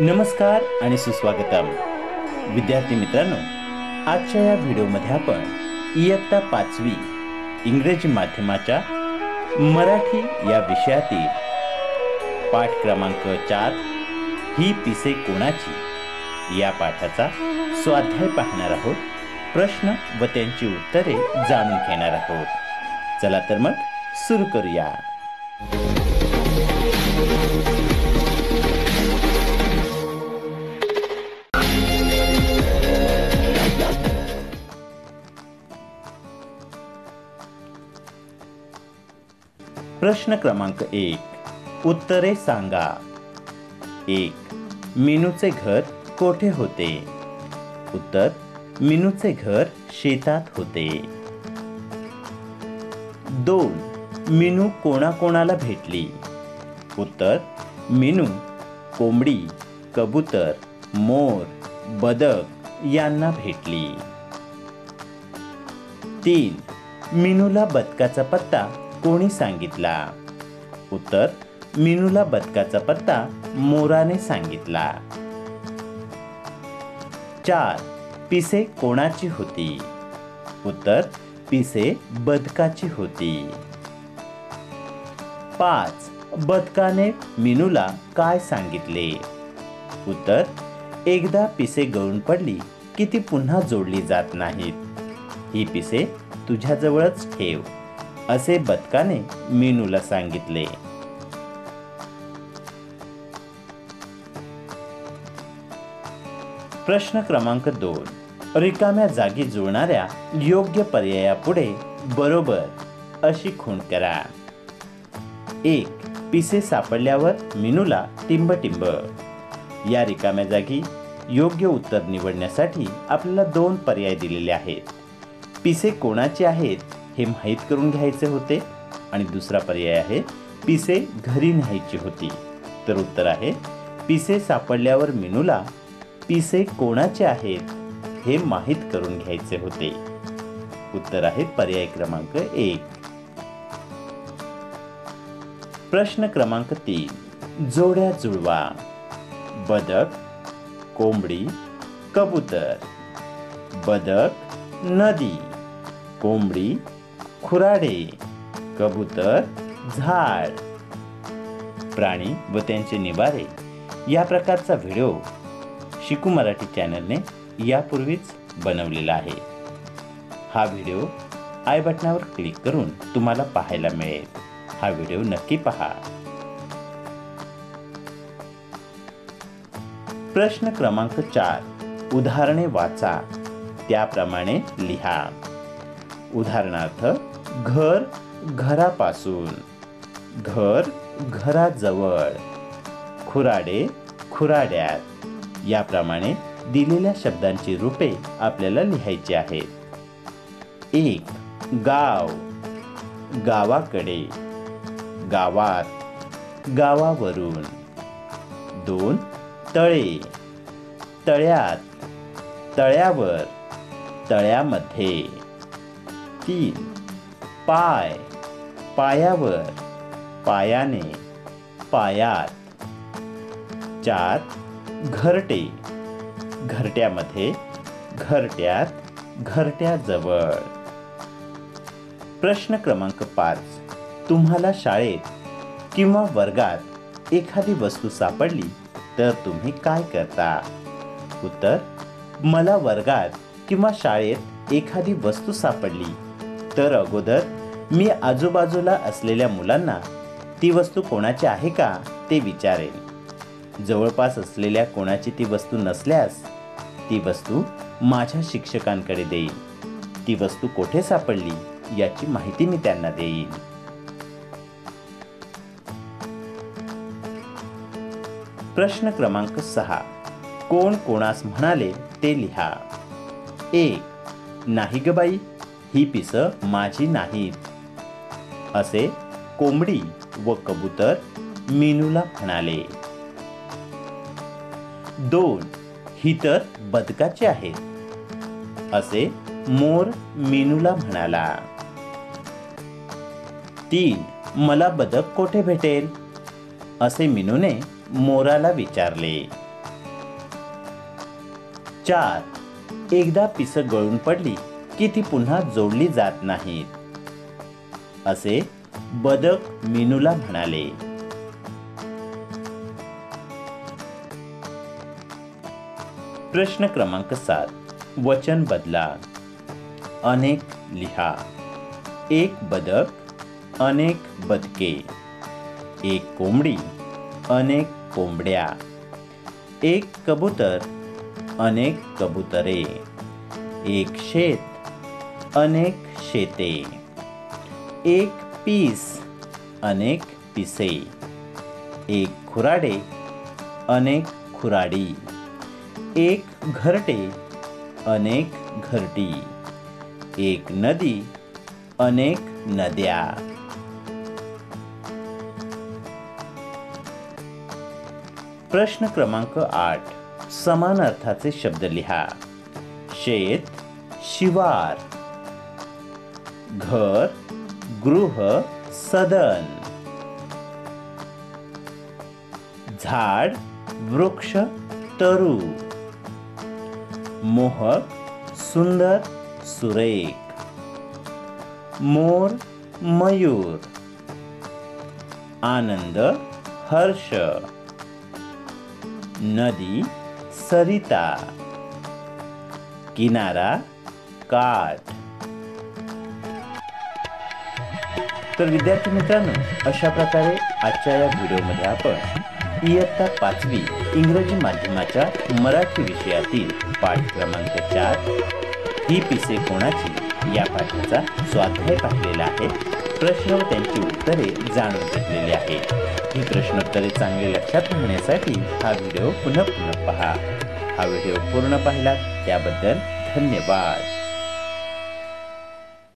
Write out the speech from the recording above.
नमस्कार आणि सुस्वागतम विद्यार्थी मित्रांनो, आजच्या या व्हिडिओमध्ये आपण इयत्ता 5वी इंग्रजी माध्यमाच्या मराठी या विषयातील पाठ क्रमांक 4 ही पिसे कोणाची या पाठाचा स्वाध्याय पाहणार आहोत. प्रश्न व त्यांची उत्तरे जाणून घेणार आहोत. चला तर मग सुरू करूया. प्रश्न क्रमांक 1, उत्तरे सांगा. 1. मीनूचे घर कोठे होते? उत्तर: मीनूचे घर शेतात होते. 2. मीनू कोणाकोणाला भेटली? उत्तर: मीनू कोंबडी, कबूतर, मोर, बदक यांना भेटली. 3. मीनूला बदकाचा पत्ता कोणी सांगितला? उत्तर: मीनूला बदकाचा पत्ता मोराने सांगितला. 4. पिसे कोणाची होती? उत्तर: पिसे बदकाची होती. 5. बदकाने मीनूला काय सांगितले? उत्तर: एकदा पिसे गळून पडली की ती पुन्हा जोडली जात नाहीत. ही पिसे तुझ्याजवळच ठेव, असे बदकाने मीनूला सांगितले. प्रश्न क्रमांक 2, रिकाम्या जागी जुळणाऱ्या योग्य पर्यायापुढे बरोबर अशी खूण करा. 1. पिसे सापडल्यावर मीनूला टिंबटिंब. या रिकाम्या जागी योग्य उत्तर निवडण्यासाठी आपल्याला 2 पर्याय दिलेले आहेत. पिसे कोणाचे आहेत हे माहीत करून घ्यायचे होते आणि दुसरा पर्याय आहे पिसे घरी न्यायची होती. तर उत्तर आहे पिसे सापडल्यावर मीनूला पिसे कोणाचे आहेत हे माहीत करून घ्यायचे होते. उत्तर आहे पर्याय क्रमांक 1. प्रश्न क्रमांक 3, जोड्या जुळवा. बदक, कोंबडी, कबूतर. बदक, नदी, कोंबडी, खुराडे, कबूतर, झाड. प्राणी व त्यांचे निवारे या प्रकारचा व्हिडिओ शिकू मराठी चॅनलने यापूर्वीच बनवलेला आहे. हा व्हिडिओ आय बटनावर क्लिक करून तुम्हाला पाहायला मिळेल. हा व्हिडिओ नक्की पहा. प्रश्न क्रमांक 4, उदाहरणे वाचा, त्याप्रमाणे लिहा. उदाहरणार्थ, घर घरापासून, घर घराजवळ, खुराडे खुराड्यात. याप्रमाणे दिलेल्या शब्दांची रूपे आपल्याला लिहायची आहेत. 1. गाव, गावाकडे, गावात, गावावरून. 2. तळे, तळ्यात, तळ्यावर, तळ्यामध्ये. 3. पाय, पायावर, पायाने, पायात. 4. घरटे, घरट्यामध्ये, घरट्यात, घरट्याजवळ. प्रश्न क्रमांक 5, तुम्हाला शाळेत किंवा वर्गात एखादी वस्तू सापडली तर तुम्ही काय करता? उत्तर: मला वर्गात किंवा शाळेत एखादी वस्तू सापडली तर अगोदर मी आजूबाजूला असलेल्या मुलांना ती वस्तू कोणाची आहे का ते विचारेन. जवळपास असलेल्या कोणाची ती वस्तू नसल्यास ती वस्तू माझ्या शिक्षकांकडे देईन. ती वस्तू कोठे सापडली याची माहिती मी त्यांना देईन. प्रश्न क्रमांक 6, कोण कोणास म्हणाले ते लिहा. 1. नाही ग बाई, ही पिसं माझी नाहीत, असे कोंबडी व कबूतर मीनूला म्हणाले. 2. ही तर बदकाची आहेत, असे मोर मीनूला म्हणाला. 3. मला बदक कोठे भेटेल, असे मीनूने मोराला विचारले. 4. एकदा पिसं गळून पडली की ती पुन्हा जोडली जात नाहीत, असे बदक मीनूला म्हणाले. प्रश्न क्रमांक 7. वचन बदला. अनेक लिहा. एक बदक, अनेक बदके. एक कोंबडी, अनेक कोंबड्या. एक कबूतर, अनेक कबुतरे. एक शेत, अनेक शेते. एक पीस, अनेक पिसे. एक खुराडे, अनेक खुराडी. एक घरटे, अनेक घरटी. एक नदी, अनेक नद्या. प्रश्न क्रमांक 8. समान अर्थाचे शब्द लिहा. शेत, शिवार. घर, गृह, सदन. झाड, वृक्ष, तरु. मोहक, सुंदर, सुरेख. मोर, मयूर. आनंद, हर्ष. नदी, सरिता. किनारा, काठ. तर विद्यार्थी मित्रांनो, अशा प्रकारे आजच्या या व्हिडिओमध्ये आपण इयत्ता 5वी इंग्रजी माध्यमाच्या मराठी विषयातील पाठ क्रमांक 4 ही पिसे कोणाची या पाठाचा स्वाध्याय पाहिलेला आहे. प्रश्न व त्यांची उत्तरे जाणून घेतलेली आहेत. ही प्रश्नोत्तरे चांगली लक्षात राहण्यासाठी हा व्हिडिओ पुन्हा पहा. हा व्हिडिओ पूर्ण पाहिलात त्याबद्दल धन्यवाद.